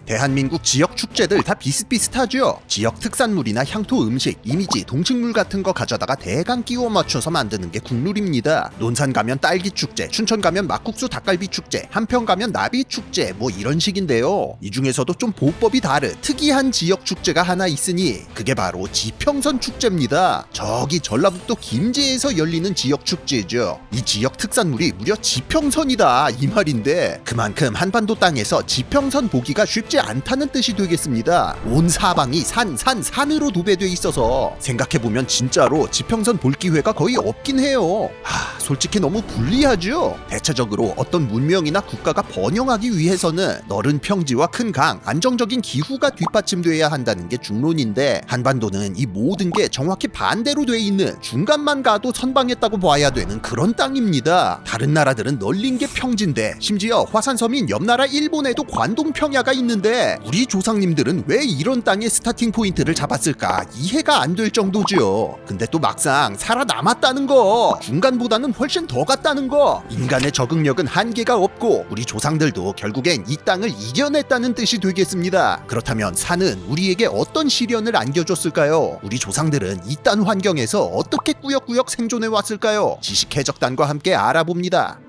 대한민국 지역 축제들 다 비슷비슷하죠. 지역 특산물이나 향토 음식, 이미지, 동식물 같은 거 가져다가 대강 끼워 맞춰서 만드는 게 국룰입니다. 논산 가면 딸기 축제, 춘천 가면 막국수 닭갈비 축제, 한평 가면 나비 축제, 뭐 이런 식인데요. 이 중에서도 좀 보법이 다른 특이한 지역 축제가 하나 있으니 그게 바로 지평선 축제입니다. 저기 전라북도 김제에서 열리는 지역 축제죠. 이 지역 특산물이 무려 지평선이다 이 말인데, 그만큼 한반도 땅에서 지평선 보기가 쉽지 않다는 뜻이 되겠습니다. 온 사방이 산으로 도배돼 있어서 생각해보면 진짜로 지평선 볼 기회가 거의 없긴 해요. 솔직히 너무 불리하죠. 대체적으로 어떤 문명이나 국가가 번영하기 위해서는 넓은 평지와 큰 강, 안정적인 기후가 뒷받침돼야 한다는 게 중론인데, 한반도는 이 모든 게 정확히 반대로 돼 있는, 중간만 가도 선방했다고 봐야 되는 그런 땅입니다. 다른 나라들은 널린 게 평지인데, 심지어 화산섬인 옆나라 일본에도 관동평야가 있는데 우리 조상님들은 왜 이런 땅에 스타팅 포인트를 잡았을까 이해가 안 될 정도죠. 근데 또 막상 살아남았다는 거, 중간보다는 훨씬 더 갔다는 거, 인간의 적응력은 한계가 없고 우리 조상들도 결국엔 이 땅을 이겨냈다는 뜻이 되겠습니다. 그렇다면 산은 우리에게 어떤 시련을 안겨줬을까요? 우리 조상들은 이딴 환경에서 어떻게 꾸역꾸역 생존해 왔을까요? 지식 해적단과 함께 알아봅니다.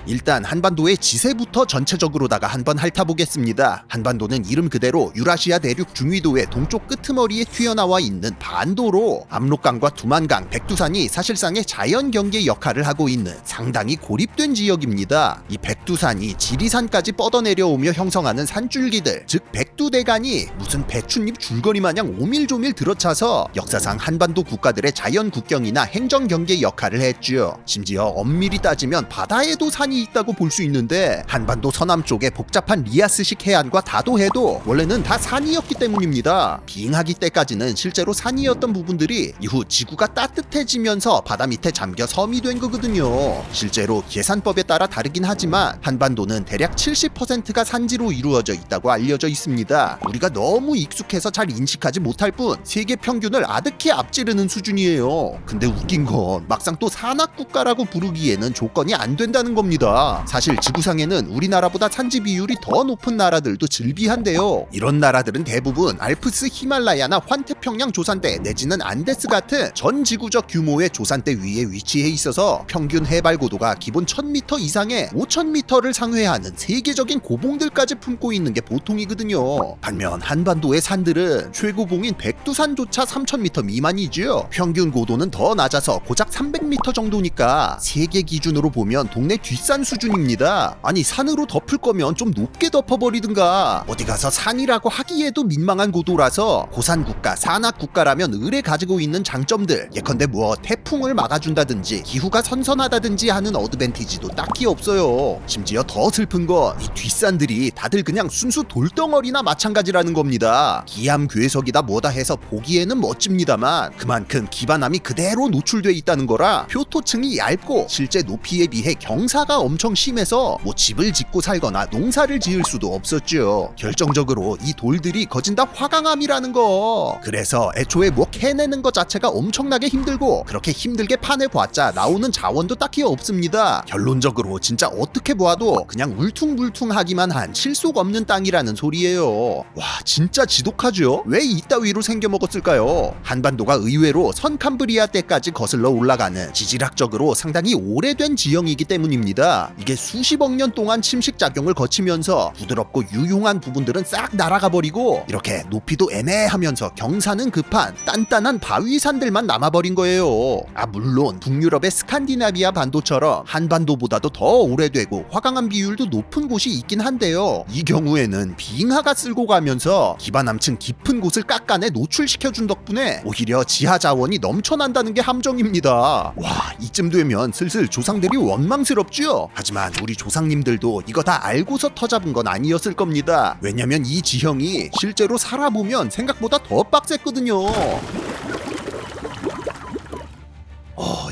일단 한반도의 지세부터 전체적으로다가 한번 핥아보겠습니다. 한반도는 이름 그대로 유라시아 대륙 중위도의 동쪽 끄트머리에 튀어나와 있는 반도로 압록강과 두만강, 백두산이 사실상의 자연 경계 역할을 하고 있는 상당히 고립된 지역입니다. 이 백두산이 지리산까지 뻗어내려오며 형성하는 산줄기들, 즉 백두대간이 무슨 배춧잎 줄거리 마냥 오밀조밀 들어차서 역사상 한반도 국가들의 자연 국경이나 행정 경계 역할을 했죠. 심지어 엄밀히 따지면 바다에도 산이 있다고 볼 수 있는데, 한반도 서남쪽의 복잡한 리아스식 해안과 다도해도 원래는 다 산이었기 때문입니다. 빙하기 때까지는 실제로 산이었던 부분들이 이후 지구가 따뜻해지면서 바다 밑에 잠겨 섬이 된 거거든요. 실제로 계산법에 따라 다르긴 하지만 한반도는 대략 70%가 산지로 이루어져 있다고 알려져 있습니다. 우리가 너무 익숙해서 잘 인식하지 못할 뿐 세계 평균을 아득히 앞지르는 수준이에요. 근데 웃긴 건 막상 또 산악국가라고 부르기에는 조건이 안 된다는 겁니다. 사실 지구상에는 우리나라보다 산지 비율이 더 높은 나라들도 즐비한데요. 이런 나라들은 대부분 알프스, 히말라야나 환태평양 조산대 내지는 안데스 같은 전 지구적 규모의 조산대 위에 위치해 있어서 평균 해발 고도가 기본 1000m 이상의 5000m를 상회하는 세계적인 고봉들까지 품고 있는 게 보통이거든요. 반면 한반도의 산들은 최고봉인 백두산조차 3000m 미만이죠. 평균 고도는 더 낮아서 고작 300m 정도니까 세계 기준으로 보면 동네 뒷산 수준입니다. 아니, 산으로 덮을 거면 좀 높게 덮어버리든가. 어디 가서 산이라고 하기에도 민망한 고도라서 고산국가, 산악국가라면 을에 가지고 있는 장점들, 예컨대 뭐 태풍을 막아준다든지 기후가 선선하다든지 하는 어드밴티지도 딱히 없어요. 심지어 더 슬픈 건 이 뒷산들이 다들 그냥 순수 돌덩어리나 마찬가지라는 겁니다. 기암괴석이다 뭐다 해서 보기에는 멋집니다만 그만큼 기반함이 그대로 노출돼 있다는 거라 표토층이 얇고 실제 높이에 비해 경사가 엄청 심해서 뭐 집을 짓고 살거나 농사를 지을 수도 없었죠. 결정적으로 이 돌들이 거진 다 화강암이라는 거. 그래서 애초에 뭐 캐내는 것 자체가 엄청나게 힘들고, 그렇게 힘들게 파내봤자 나오는 자원도 딱히 없습니다. 결론적으로 진짜 어떻게 보아도 그냥 울퉁불퉁하기만 한 실속 없는 땅이라는 소리예요. 와, 진짜 지독하죠? 왜 이따위로 생겨먹었을까요? 한반도가 의외로 선캄브리아 때까지 거슬러 올라가는 지질학적으로 상당히 오래된 지형이기 때문입니다. 이게 수십억 년 동안 침식작용을 거치면서 부드럽고 유용한 부분들은 싹 날아가 버리고 이렇게 높이도 애매하면서 경사는 급한 단단한 바위산들만 남아버린 거예요. 물론 북유럽의 스칸디나비아 반도처럼 한반도보다도 더 오래되고 화강암 비율도 높은 곳이 있긴 한데요. 이 경우에는 빙하가 쓸고 가면서 기반함층 깊은 곳을 깎아내 노출시켜준 덕분에 오히려 지하 자원이 넘쳐난다는 게 함정입니다. 와, 이쯤 되면 슬슬 조상들이 원망스럽죠? 하지만 우리 조상님들도 이거 다 알고서 터잡은 건 아니었을 겁니다. 왜냐면 이 지형이 실제로 살아보면 생각보다 더 빡셌거든요.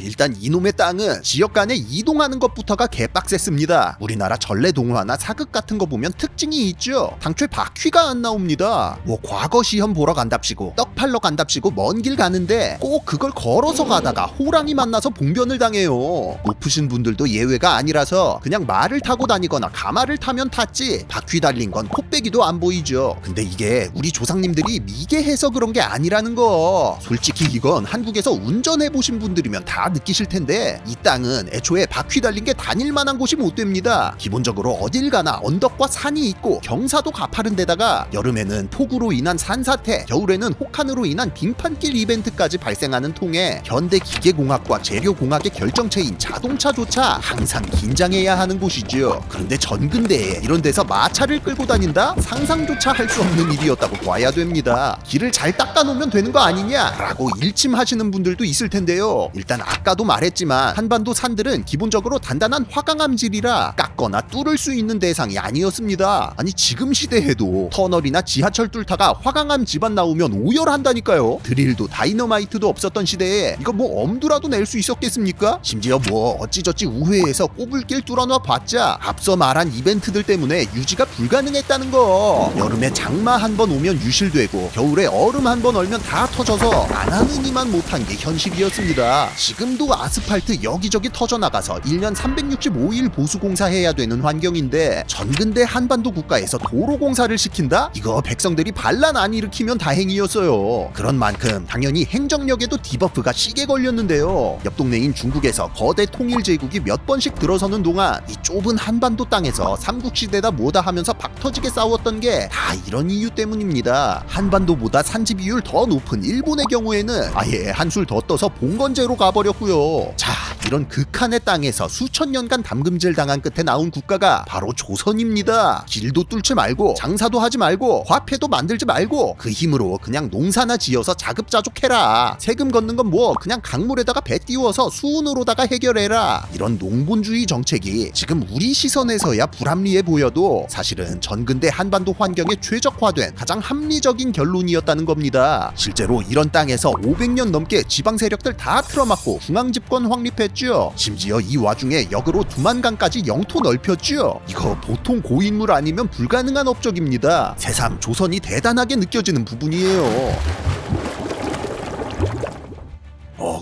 일단 이놈의 땅은 지역 간에 이동하는 것부터가 개빡셌습니다. 우리나라 전래동화나 사극 같은 거 보면 특징이 있죠. 당초에 바퀴가 안 나옵니다. 뭐 과거 시험 보러 간답시고 떡 팔러 간답시고 먼 길 가는데 꼭 그걸 걸어서 가다가 호랑이 만나서 봉변을 당해요. 높으신 분들도 예외가 아니라서 그냥 말을 타고 다니거나 가마를 타면 탔지 바퀴 달린 건 코빼기도 안 보이죠. 근데 이게 우리 조상님들이 미개해서 그런 게 아니라는 거. 솔직히 이건 한국에서 운전해보신 분들이면 다 느끼실 텐데 이 땅은 애초에 바퀴 달린 게 다닐 만한 곳이 못 됩니다. 기본적으로 어딜 가나 언덕과 산이 있고 경사도 가파른 데다가 여름에는 폭우로 인한 산사태, 겨울에는 혹한으로 인한 빙판길 이벤트까지 발생하는 통에 현대 기계공학과 재료공학의 결정체인 자동차조차 항상 긴장해야 하는 곳이죠. 그런데 전근대에 이런 데서 마차를 끌고 다닌다? 상상조차 할 수 없는 일이었다고 봐야 됩니다. 길을 잘 닦아놓으면 되는 거 아니냐라고 일침하시는 분들도 있을 텐데요. 일단 아까도 말했지만 한반도 산들은 기본적으로 단단한 화강암질이라 깎거나 뚫을 수 있는 대상이 아니었습니다. 아니 지금 시대에도 터널이나 지하철 뚫다가 화강암 집안 나오면 오열한다니까요. 드릴도 다이너마이트도 없었던 시대에 이거 뭐 엄두라도 낼 수 있었겠습니까? 심지어 뭐 어찌저찌 우회해서 꼬불길 뚫어놔 봤자 앞서 말한 이벤트들 때문에 유지가 불가능했다는 거. 여름에 장마 한 번 오면 유실되고 겨울에 얼음 한 번 얼면 다 터져서 안 하는 이만 못한 게 현실이었습니다. 지금도 아스팔트 여기저기 터져나가서 1년 365일 보수공사해야 되는 환경인데 전근대 한반도 국가에서 도로공사를 시킨다? 이거 백성들이 반란 안 일으키면 다행이었어요. 그런 만큼 당연히 행정력에도 디버프가 시게 걸렸는데요. 옆 동네인 중국에서 거대 통일제국이 몇 번씩 들어서는 동안 이 좁은 한반도 땅에서 삼국시대다 뭐다 하면서 박터지게 싸웠던 게 다 이런 이유 때문입니다. 한반도보다 산지 비율 더 높은 일본의 경우에는 아예 한술 더 떠서 봉건제로 가버렸고요. 자, 이런 극한의 땅에서 수천 년간 담금질 당한 끝에 나온 국가가 바로 조선입니다. 길도 뚫지 말고 장사도 하지 말고 화폐도 만들지 말고 그 힘으로 그냥 농사나 지어서 자급자족해라. 세금 걷는 건 뭐 그냥 강물에다가 배 띄워서 수은으로다가 해결해라. 이런 농본주의 정책이 지금 우리 시선에서야 불합리해 보여도 사실은 전근대 한반도 환경에 최적화된 가장 합리적인 결론이었다는 겁니다. 실제로 이런 땅에서 500년 넘게 지방 세력들 다 틀어막고 중앙집권 확립했죠. 심지어 이 와중에 역으로 두만강까지 영토 넓혔죠. 이거 보통 고인물 아니면 불가능한 업적입니다. 새삼 조선이 대단하게 느껴지는 부분이에요.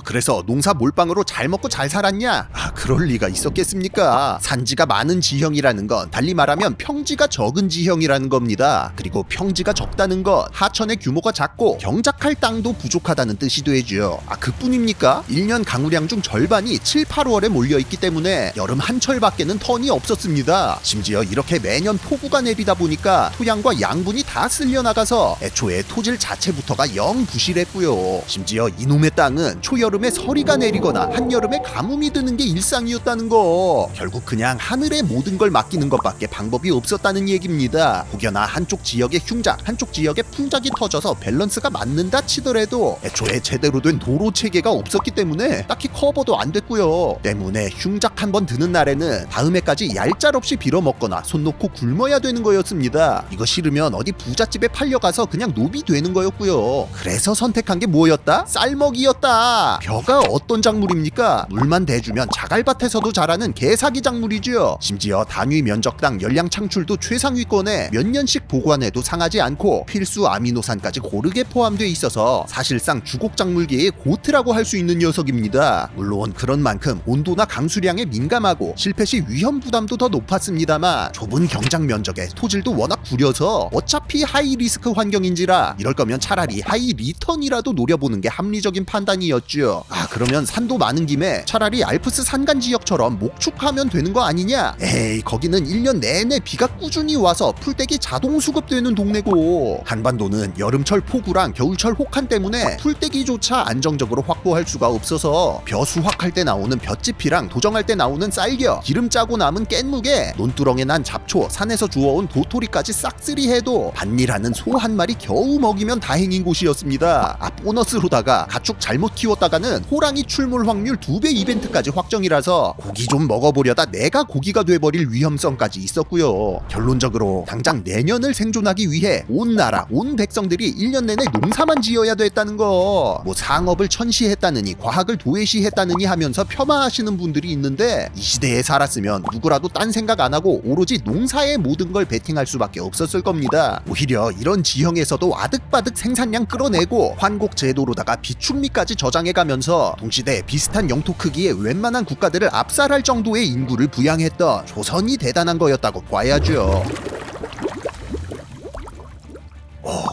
그래서 농사 몰빵으로 잘 먹고 잘 살았냐? 그럴 리가 있었겠습니까? 산지가 많은 지형이라는 건 달리 말하면 평지가 적은 지형이라는 겁니다. 그리고 평지가 적다는 건 하천의 규모가 작고 경작할 땅도 부족하다는 뜻이 되죠. 그뿐입니까? 1년 강우량 중 절반이 7, 8월에 몰려있기 때문에 여름 한철밖에는 턴이 없었습니다. 심지어 이렇게 매년 폭우가 내리다 보니까 토양과 양분이 다 쓸려나가서 애초에 토질 자체부터가 영 부실했고요. 심지어 이놈의 땅은 초여름에 서리가 내리거나 한여름에 가뭄이 드는 게 일상이었다는 거. 결국 그냥 하늘에 모든 걸 맡기는 것밖에 방법이 없었다는 얘기입니다. 혹여나 한쪽 지역의 흉작, 한쪽 지역의 풍작이 터져서 밸런스가 맞는다 치더라도 애초에 제대로 된 도로 체계가 없었기 때문에 딱히 커버도 안 됐고요. 때문에 흉작 한 번 드는 날에는 다음 해까지 얄짤없이 빌어먹거나 손 놓고 굶어야 되는 거였습니다. 이거 싫으면 어디 부잣집에 팔려가서 그냥 노비 되는 거였고요. 그래서 선택한 게 뭐였다? 쌀먹이였다. 벼가 어떤 작물입니까? 물만 대주면 자갈밭에서도 자라는 개사기 작물이죠. 심지어 단위 면적당 열량 창출도 최상위권에 몇 년씩 보관해도 상하지 않고 필수 아미노산까지 고르게 포함되어 있어서 사실상 주곡작물계의 고트라고 할 수 있는 녀석입니다. 물론 그런 만큼 온도나 강수량에 민감하고 실패 시 위험 부담도 더 높았습니다만 좁은 경작 면적에 토질도 워낙 구려서 어차피 하이 리스크 환경인지라 이럴 거면 차라리 하이 리턴이라도 노려보는 게 합리적인 판단이었죠. 그러면 산도 많은 김에 차라리 알프스 산간 지역처럼 목축하면 되는 거 아니냐? 에이, 거기는 1년 내내 비가 꾸준히 와서 풀떼기 자동 수급되는 동네고 한반도는 여름철 폭우랑 겨울철 혹한 때문에 풀떼기조차 안정적으로 확보할 수가 없어서 벼 수확할 때 나오는 볏짚이랑 도정할 때 나오는 쌀겨, 기름 짜고 남은 깻묵에 논두렁에 난 잡초, 산에서 주워온 도토리까지 싹쓸이 해도 밭일하는 소 한 마리 겨우 먹이면 다행인 곳이었습니다. 보너스로다가 가축 잘못 키웠다가는 지식해적단은 호랑이 출몰 확률 2배 이벤트까지 확정이라서 고기 좀 먹어보려다 내가 고기가 돼버릴 위험성까지 있었고요. 결론적으로 당장 내년을 생존하기 위해 온 나라 온 백성들이 1년 내내 농사만 지어야 됐다는 거. 뭐 상업을 천시했다느니 과학을 도외시했다느니 하면서 폄하하시는 분들이 있는데 이 시대에 살았으면 누구라도 딴 생각 안 하고 오로지 농사에 모든 걸 베팅할 수밖에 없었을 겁니다. 오히려 이런 지형에서도 아득바득 생산량 끌어내고 환곡 제도로다가 비축미까지 저장해가면서 동시대 비슷한 영토 크기의 웬만한 국가들을 압살할 정도의 인구를 부양했던 조선이 대단한 거였다고 봐야죠.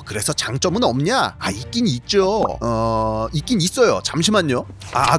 그래서 장점은 없냐? 있긴 있죠. 있긴 있어요. 잠시만요.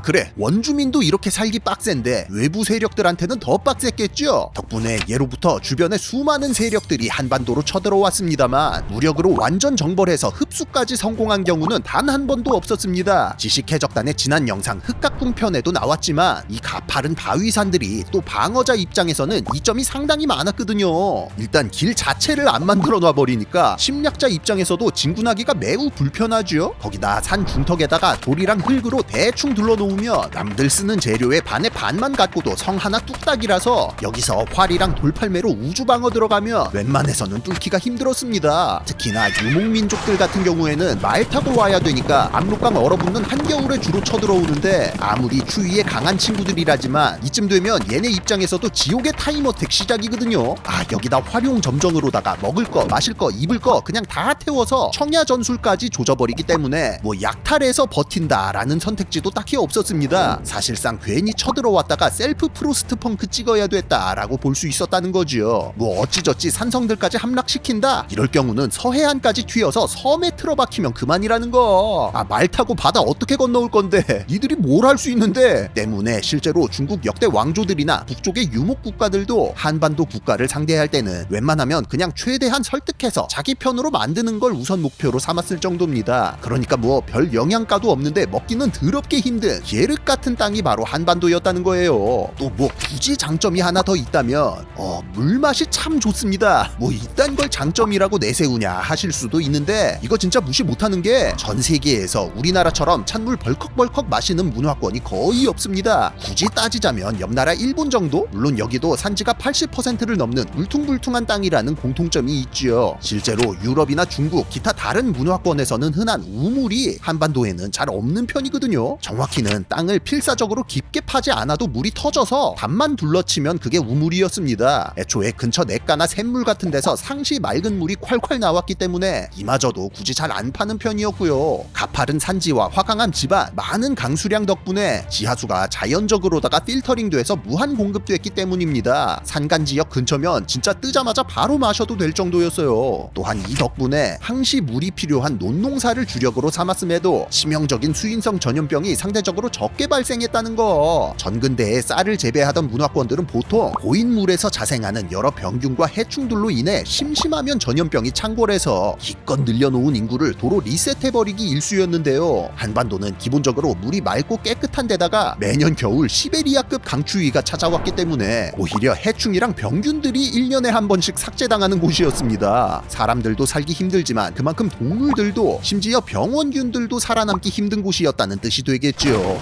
그래. 원주민도 이렇게 살기 빡센데 외부 세력들한테는 더 빡셌겠죠. 덕분에 예로부터 주변에 수많은 세력들이 한반도로 쳐들어왔습니다만 무력으로 완전 정벌해서 흡수까지 성공한 경우는 단 한 번도 없었습니다. 지식해적단의 지난 영상 흑각궁 편에도 나왔지만 이 가파른 바위산들이 또 방어자 입장에서는 이점이 상당히 많았거든요. 일단 길 자체를 안 만들어 놔버리니까 침략자 입장에서도 진군하기가 매우 불편하죠. 거기다 산 중턱에다가 돌이랑 흙으로 대충 둘러놓으면 남들 쓰는 재료의 반의 반만 갖고도 성 하나 뚝딱이라서 여기서 활이랑 돌팔매로 우주방어 들어가면 웬만해서는 뚫기가 힘들었습니다. 특히나 유목민족들 같은 경우에는 말 타고 와야 되니까 압록강 얼어붙는 한겨울에 주로 쳐들어오는데 아무리 추위에 강한 친구들이라지만 이쯤 되면 얘네 입장에서도 지옥의 타임어택 시작이거든요. 여기다 활용 점정으로다가 먹을 거 마실 거 입을 거 그냥 다 태워서 청야 전술까지 조져버리기 때문에 뭐 약탈해서 버틴다라는 선택지도 딱히 없었습니다. 사실상 괜히 쳐들어왔다가 셀프 프로스트 펑크 찍어야 됐다라고 볼 수 있었다는 거지요. 뭐 어찌저찌 산성들까지 함락시킨다 이럴 경우는 서해안까지 튀어서 섬에 틀어박히면 그만이라는 거. 말 타고 바다 어떻게 건너올 건데 니들이 뭘 할 수 있는데. 때문에 실제로 중국 역대 왕조들이나 북쪽의 유목 국가들도 한반도 국가를 상대할 때는 웬만하면 그냥 최대한 설득해서 자기 편으로 만드는 걸 우선 목표로 삼았을 정도입니다. 그러니까 뭐 별 영양가도 없는데 먹기는 더럽게 힘든 예륵 같은 땅이 바로 한반도였다는 거예요. 또 뭐 굳이 장점이 하나 더 있다면 물맛이 참 좋습니다. 뭐 이딴 걸 장점이라고 내세우냐 하실 수도 있는데 이거 진짜 무시 못하는 게 전 세계에서 우리나라처럼 찬물 벌컥벌컥 마시는 문화권이 거의 없습니다. 굳이 따지자면 옆나라 일본 정도? 물론 여기도 산지가 80%를 넘는 울퉁불퉁한 땅이라는 공통점이 있지요. 실제로 유럽이나 중국, 기타 다른 문화권에서는 흔한 우물이 한반도에는 잘 없는 편이거든요. 정확히는 땅을 필사적으로 깊게 파지 않아도 물이 터져서 담만 둘러치면 그게 우물이었습니다. 애초에 근처 냇가나 샘물 같은 데서 상시 맑은 물이 콸콸 나왔기 때문에 이마저도 굳이 잘 안 파는 편이었고요. 가파른 산지와 화강암 지반, 많은 강수량 덕분에 지하수가 자연적으로다가 필터링돼서 무한 공급됐기 때문입니다. 산간 지역 근처면 진짜 뜨자마자 바로 마셔도 될 정도였어요. 또한 이 덕분에 항시 물이 필요한 논농사를 주력으로 삼았음에도 치명적인 수인성 전염병이 상대적으로 적게 발생했다는 거. 전근대에 쌀을 재배하던 문화권들은 보통 고인물에서 자생하는 여러 병균과 해충들로 인해 심심하면 전염병이 창궐해서 기껏 늘려놓은 인구를 도로 리셋해버리기 일쑤였는데요. 한반도는 기본적으로 물이 맑고 깨끗한 데다가 매년 겨울 시베리아급 강추위가 찾아왔기 때문에 오히려 해충이랑 병균들이 1년에 한 번씩 삭제당하는 곳이었습니다. 사람들도 살기 힘들지만 그만큼 동물들도 심지어 병원균들도 살아남기 힘든 곳이었다는 뜻이 되겠지요.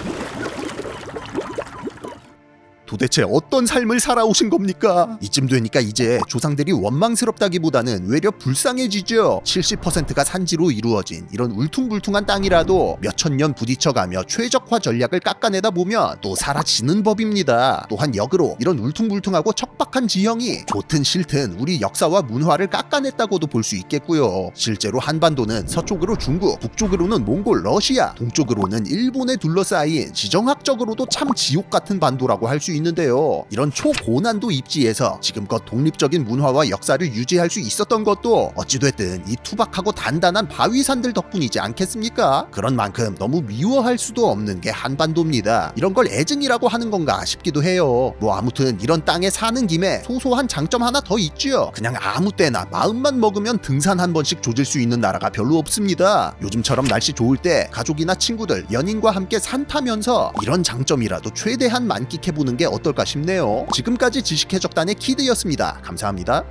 도대체 어떤 삶을 살아오신 겁니까? 이쯤 되니까 이제 조상들이 원망스럽다기보다는 외려 불쌍해지죠. 70%가 산지로 이루어진 이런 울퉁불퉁한 땅이라도 몇천 년 부딪혀가며 최적화 전략을 깎아내다 보면 또 사라지는 법입니다. 또한 역으로 이런 울퉁불퉁하고 척박한 지형이 좋든 싫든 우리 역사와 문화를 깎아냈다고도 볼 수 있겠고요. 실제로 한반도는 서쪽으로 중국, 북쪽으로는 몽골, 러시아, 동쪽으로는 일본에 둘러싸인 지정학적으로도 참 지옥 같은 반도라고 할 수 있는데요. 이런 초고난도 입지에서 지금껏 독립적인 문화와 역사를 유지할 수 있었던 것도 어찌됐든 이 투박하고 단단한 바위산들 덕분이지 않겠습니까? 그런 만큼 너무 미워할 수도 없는 게 한반도입니다. 이런 걸 애증이라고 하는 건가 싶기도 해요. 뭐 아무튼 이런 땅에 사는 김에 소소한 장점 하나 더 있죠. 그냥 아무 때나 마음만 먹으면 등산 한 번씩 조질 수 있는 나라가 별로 없습니다. 요즘처럼 날씨 좋을 때 가족이나 친구들, 연인과 함께 산 타면서 이런 장점이라도 최대한 만끽해보는 게 어떨까 싶네요. 지금까지 지식해적단의 키드였습니다. 감사합니다.